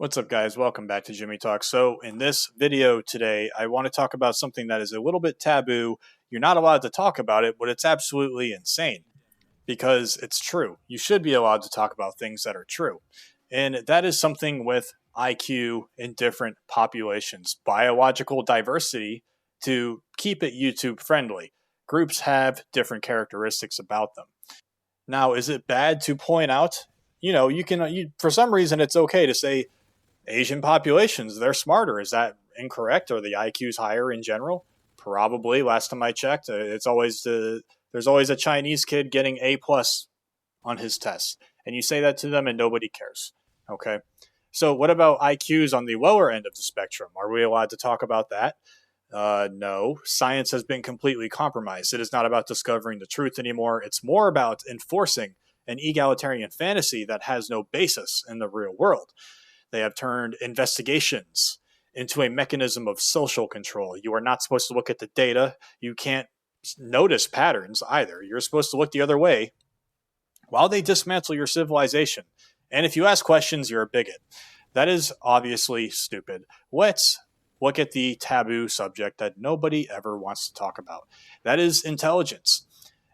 What's up, guys? Welcome back to Jimmy Talk. So in this video today, I want to talk about something that is a little bit taboo. You're not allowed to talk about it, but it's absolutely insane because it's true. You should be allowed to talk about things that are true. And that is something with IQ in different populations, biological diversity to keep it YouTube friendly. Groups have different characteristics about them. Now, is it bad to point out, for some reason it's okay to say, Asian populations, they're smarter. Is that incorrect? Are the IQs higher in general? Probably. Last time I checked, there's always a Chinese kid getting A plus on his test, and you say that to them, and nobody cares. Okay. So what about IQs on the lower end of the spectrum? Are we allowed to talk about that? No. Science has been completely compromised. It is not about discovering the truth anymore. It's more about enforcing an egalitarian fantasy that has no basis in the real world. They have turned investigations into a mechanism of social control. You are not supposed to look at the data. You can't notice patterns either. You're supposed to look the other way while they dismantle your civilization. And if you ask questions, you're a bigot. That is obviously stupid. Let's look at the taboo subject that nobody ever wants to talk about. That is intelligence.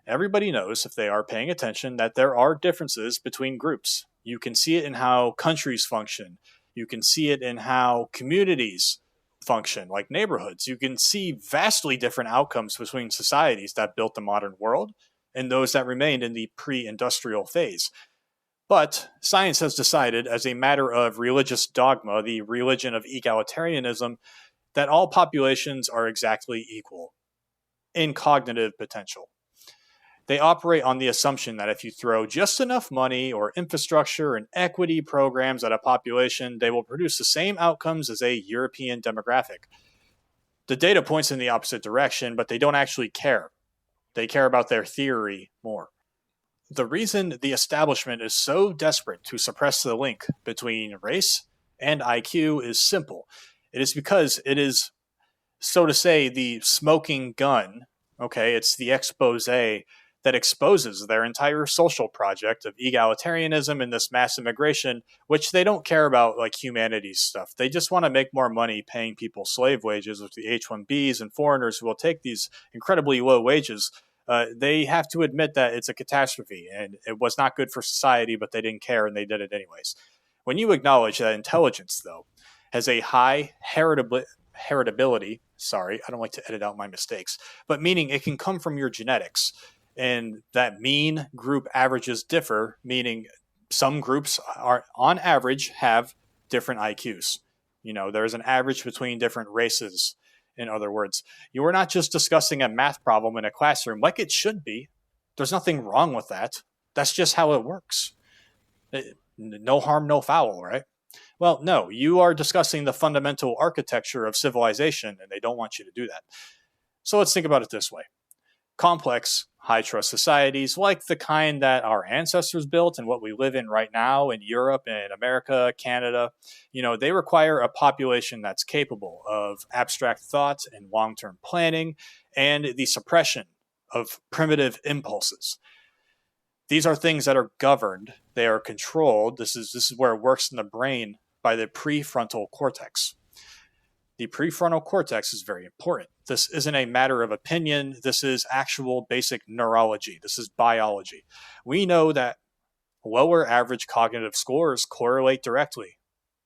Everybody knows, if they are paying attention, that there are differences between groups. You can see it in how countries function. You can see it in how communities function, like neighborhoods. You can see vastly different outcomes between societies that built the modern world and those that remained in the pre-industrial phase. But science has decided, as a matter of religious dogma, the religion of egalitarianism, that all populations are exactly equal in cognitive potential. They operate on the assumption that if you throw just enough money or infrastructure and equity programs at a population, they will produce the same outcomes as a European demographic. The data points in the opposite direction, but they don't actually care. They care about their theory more. The reason the establishment is so desperate to suppress the link between race and IQ is simple. It is because it is, so to say, the smoking gun. Okay, it's the expose that exposes their entire social project of egalitarianism and this mass immigration, which they don't care about like humanities stuff. They just want to make more money paying people slave wages with the H-1Bs and foreigners who will take these incredibly low wages. They have to admit that it's a catastrophe and it was not good for society, but they didn't care and they did it anyways. When you acknowledge that intelligence, though, has a high heritability, sorry, I don't like to edit out my mistakes, but meaning it can come from your genetics. And that mean group averages differ, meaning some groups are, on average, have different IQs. There's an average between different races. In other words, you are not just discussing a math problem in a classroom like it should be. There's nothing wrong with that. That's just how it works. No harm, no foul, right? Well, no, you are discussing the fundamental architecture of civilization, and they don't want you to do that. So let's think about it this way. Complex, high-trust societies like the kind that our ancestors built and what we live in right now in Europe and America, Canada, they require a population that's capable of abstract thought and long-term planning and the suppression of primitive impulses. These are things that are governed, they are controlled. This is where it works in the brain by the prefrontal cortex. The prefrontal cortex is very important. This isn't a matter of opinion. This is actual basic neurology. This is biology. We know that lower average cognitive scores correlate directly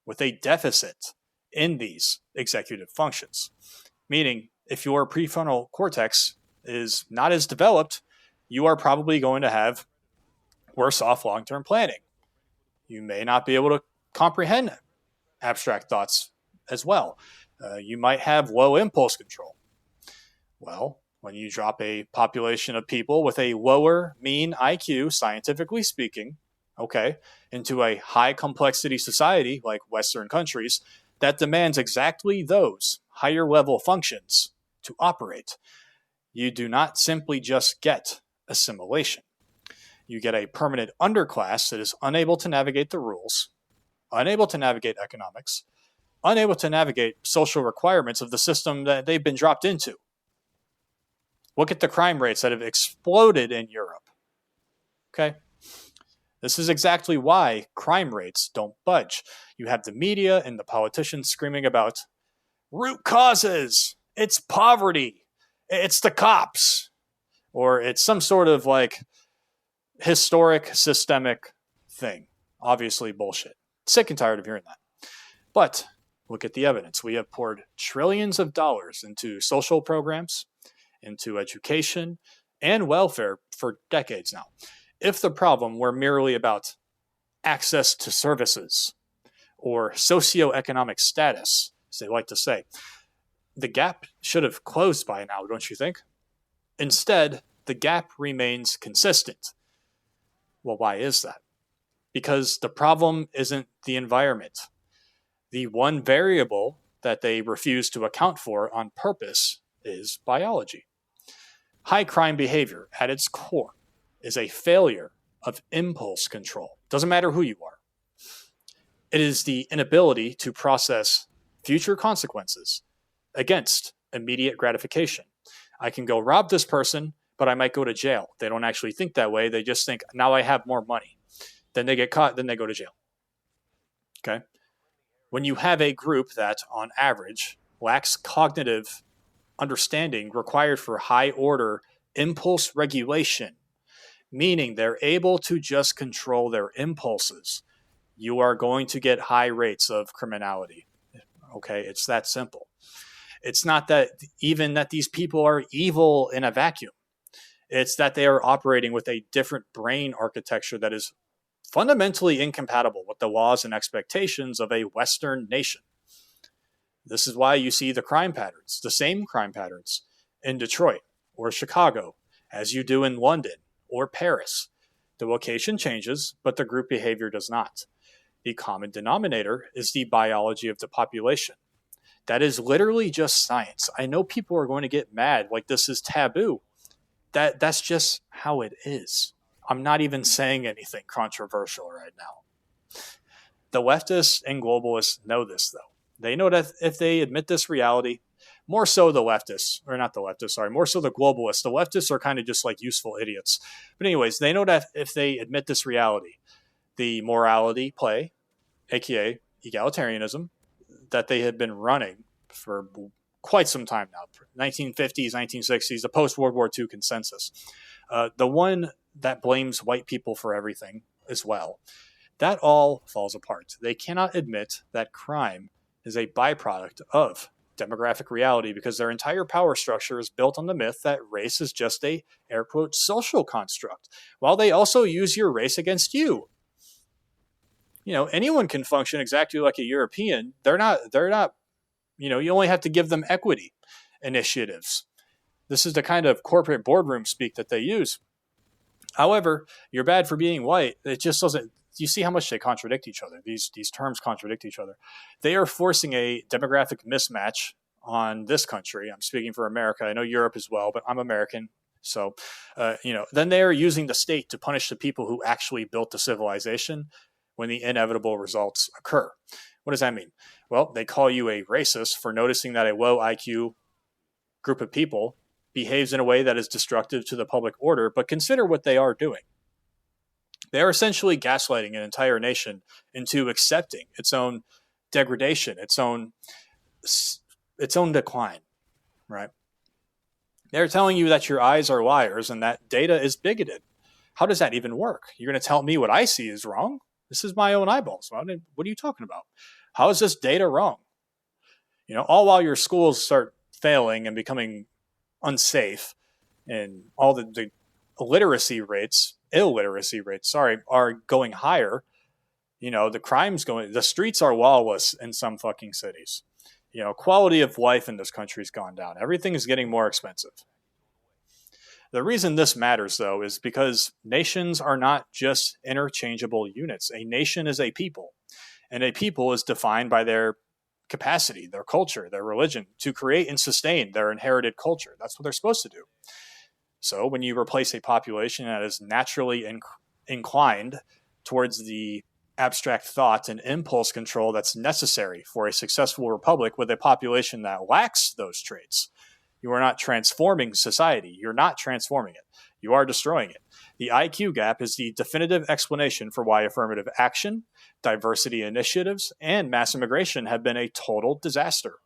with a deficit in these executive functions. Meaning, if your prefrontal cortex is not as developed, you are probably going to have worse off long-term planning. You may not be able to comprehend abstract thoughts as well. You might have low impulse control. Well, when you drop a population of people with a lower mean IQ, scientifically speaking, into a high complexity society like Western countries that demands exactly those higher level functions to operate, you do not simply just get assimilation. You get a permanent underclass that is unable to navigate the rules, unable to navigate economics, unable to navigate social requirements of the system that they've been dropped into. Look at the crime rates that have exploded in Europe. Okay? This is exactly why crime rates don't budge. You have the media and the politicians screaming about root causes. It's poverty. It's the cops. Or it's some sort of like historic systemic thing. Obviously bullshit. Sick and tired of hearing that. But look at the evidence. We have poured trillions of dollars into social programs, into education, and welfare for decades now. If the problem were merely about access to services or socioeconomic status, as they like to say, the gap should have closed by now, don't you think? Instead, the gap remains consistent. Well, why is that? Because the problem isn't the environment. The one variable that they refuse to account for on purpose is biology. High crime behavior at its core is a failure of impulse control. Doesn't matter who you are. It is the inability to process future consequences against immediate gratification. I can go rob this person, but I might go to jail. They don't actually think that way. They just think, now I have more money. Then they get caught, then they go to jail. Okay? When you have a group that, on average, lacks cognitive understanding required for high order impulse regulation, meaning they're able to just control their impulses, you are going to get high rates of criminality. Okay, it's that simple. It's not that even that these people are evil in a vacuum. It's that they are operating with a different brain architecture that is fundamentally incompatible with the laws and expectations of a Western nation. This is why you see the crime patterns, the same crime patterns in Detroit or Chicago as you do in London or Paris. The location changes, but the group behavior does not. The common denominator is the biology of the population. That is literally just science. I know people are going to get mad like this is taboo. That's just how it is. I'm not even saying anything controversial right now. The leftists and globalists know this, though. They know that if they admit this reality, more so the leftists, or not the leftists, sorry, more so the globalists. The leftists are kind of just like useful idiots. But anyways, they know that if they admit this reality, the morality play, aka egalitarianism, that they have been running for quite some time now, 1950s, 1960s, the post-World War II consensus, the one that blames white people for everything as well, that all falls apart. They cannot admit that crime is a byproduct of demographic reality because their entire power structure is built on the myth that race is just a, air quote, social construct, while they also use your race against you. You know, anyone can function exactly like a European. They're not, you know, you only have to give them equity initiatives. This is the kind of corporate boardroom speak that they use. However, you're bad for being white. It just doesn't, you see how much they contradict each other. These terms contradict each other. They are forcing a demographic mismatch on this country. I'm speaking for America. I know Europe as well, but I'm American. So, you know, then they are using the state to punish the people who actually built the civilization when the inevitable results occur. What does that mean? Well, they call you a racist for noticing that a low IQ group of people behaves in a way that is destructive to the public order, but consider what they are doing. They are essentially gaslighting an entire nation into accepting its own degradation, its own decline, right? They're telling you that your eyes are liars and that data is bigoted. How does that even work? You're going to tell me what I see is wrong? This is my own eyeballs. What are you talking about? How is this data wrong? You know, all while your schools start failing and becoming unsafe and all the illiteracy rates, are going higher. You know, the streets are lawless in some fucking cities. You know, quality of life in this country's gone down. Everything is getting more expensive. The reason this matters, though, is because nations are not just interchangeable units. A nation is a people, and a people is defined by their capacity, their culture, their religion, to create and sustain their inherited culture. That's what they're supposed to do. So when you replace a population that is naturally inclined towards the abstract thought and impulse control that's necessary for a successful republic with a population that lacks those traits, you are not transforming society. You're not transforming it. You are destroying it. The IQ gap is the definitive explanation for why affirmative action, diversity initiatives, and mass immigration have been a total disaster.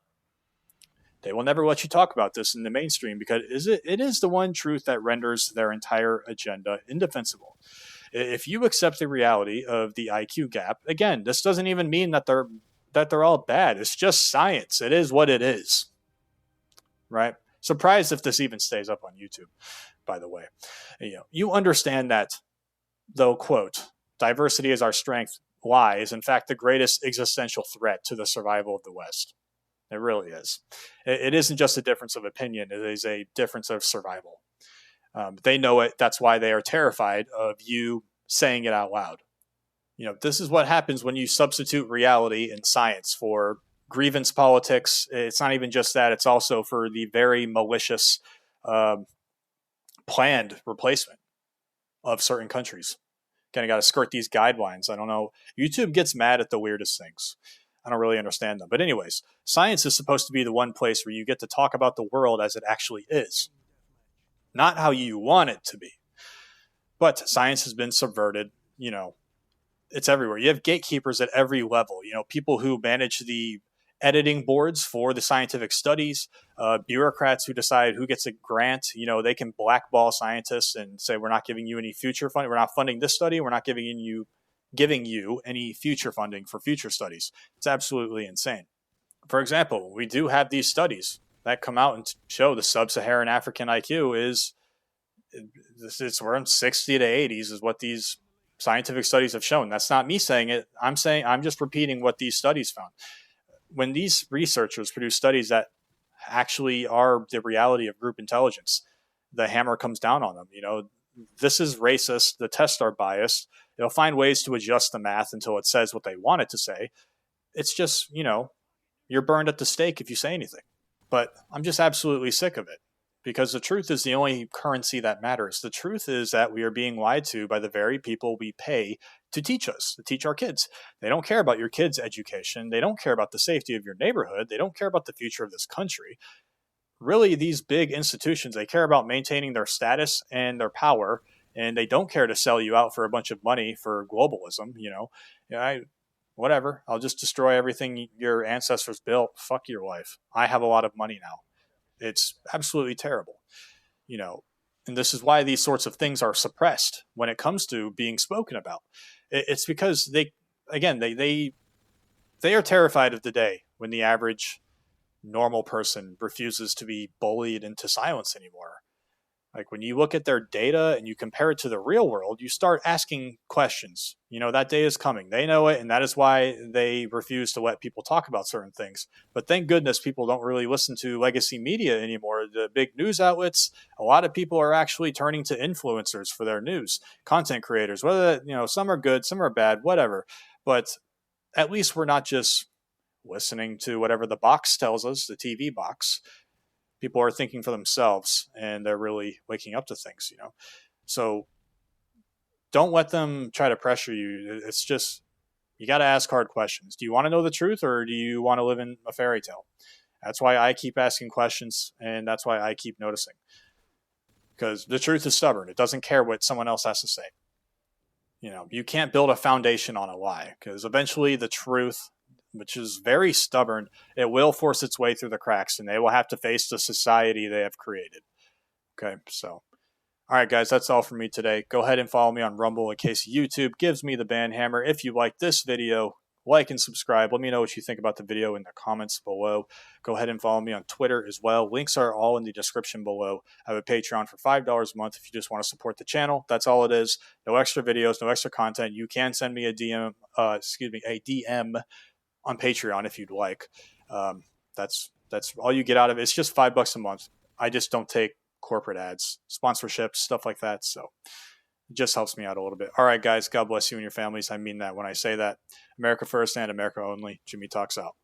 They will never let you talk about this in the mainstream because it is the one truth that renders their entire agenda indefensible. If you accept the reality of the IQ gap, again, this doesn't even mean that they're all bad. It's just science. It is what it is. Right? Surprised if this even stays up on YouTube, by the way. You understand that, though, quote, diversity is our strength, lie is in fact the greatest existential threat to the survival of the West. It really is. It isn't just a difference of opinion. It is a difference of survival. They know it. That's why they are terrified of you saying it out loud. This is what happens when you substitute reality and science for grievance politics. It's not even just that. It's also for the very malicious planned replacement of certain countries. Kind of got to skirt these guidelines. I don't know. YouTube gets mad at the weirdest things. I don't really understand them. But anyways, science is supposed to be the one place where you get to talk about the world as it actually is, not how you want it to be. But science has been subverted. It's everywhere. You have gatekeepers at every level. People who manage the editing boards for the scientific studies, bureaucrats who decide who gets a grant. They can blackball scientists and say, we're not giving you any future funding. We're not funding this study. We're not giving you any future funding for future studies. It's absolutely insane. For example, we do have these studies that come out and show the sub-Saharan African IQ is around 60 to 80s is what these scientific studies have shown. That's not me saying it. I'm just repeating what these studies found. When these researchers produce studies that actually are the reality of group intelligence, the hammer comes down on them. This is racist. The tests are biased. They'll find ways to adjust the math until it says what they want it to say. It's just, you're burned at the stake if you say anything. But I'm just absolutely sick of it because the truth is the only currency that matters. The truth is that we are being lied to by the very people we pay to teach us, to teach our kids. They don't care about your kids' education. They don't care about the safety of your neighborhood. They don't care about the future of this country. Really, these big institutions, they care about maintaining their status and their power, and they don't care to sell you out for a bunch of money for globalism. Whatever. I'll just destroy everything your ancestors built. Fuck your life. I have a lot of money now. It's absolutely terrible. And this is why these sorts of things are suppressed when it comes to being spoken about. It's because they are terrified of the day when the average normal person refuses to be bullied into silence anymore. Like when you look at their data and you compare it to the real world, you start asking questions. That day is coming. They know it, and that is why they refuse to let people talk about certain things. But thank goodness people don't really listen to legacy media anymore. The big news outlets, a lot of people are actually turning to influencers for their news, content creators, whether, some are good, some are bad, whatever. But at least we're not just listening to whatever the box tells us, the TV box. People are thinking for themselves and they're really waking up to things, So don't let them try to pressure you. It's just, you got to ask hard questions. Do you want to know the truth or do you want to live in a fairy tale? That's why I keep asking questions and that's why I keep noticing. Because the truth is stubborn. It doesn't care what someone else has to say. You can't build a foundation on a lie because eventually the truth, which is very stubborn, it will force its way through the cracks and they will have to face the society they have created. Okay, so, all right, guys, that's all for me today. Go ahead and follow me on Rumble in case YouTube gives me the ban hammer. If you like this video, like and subscribe. Let me know what you think about the video in the comments below. Go ahead and follow me on Twitter as well. Links are all in the description below. I have a Patreon for $5 a month if you just want to support the channel. That's all it is. No extra videos, no extra content. You can send me a DM on Patreon if you'd like. That's all you get out of it. It's just $5 a month. I just don't take corporate ads, sponsorships, stuff like that. So it just helps me out a little bit. All right, guys, God bless you and your families. I mean that when I say that. America first and America only. Jimmy Talks out.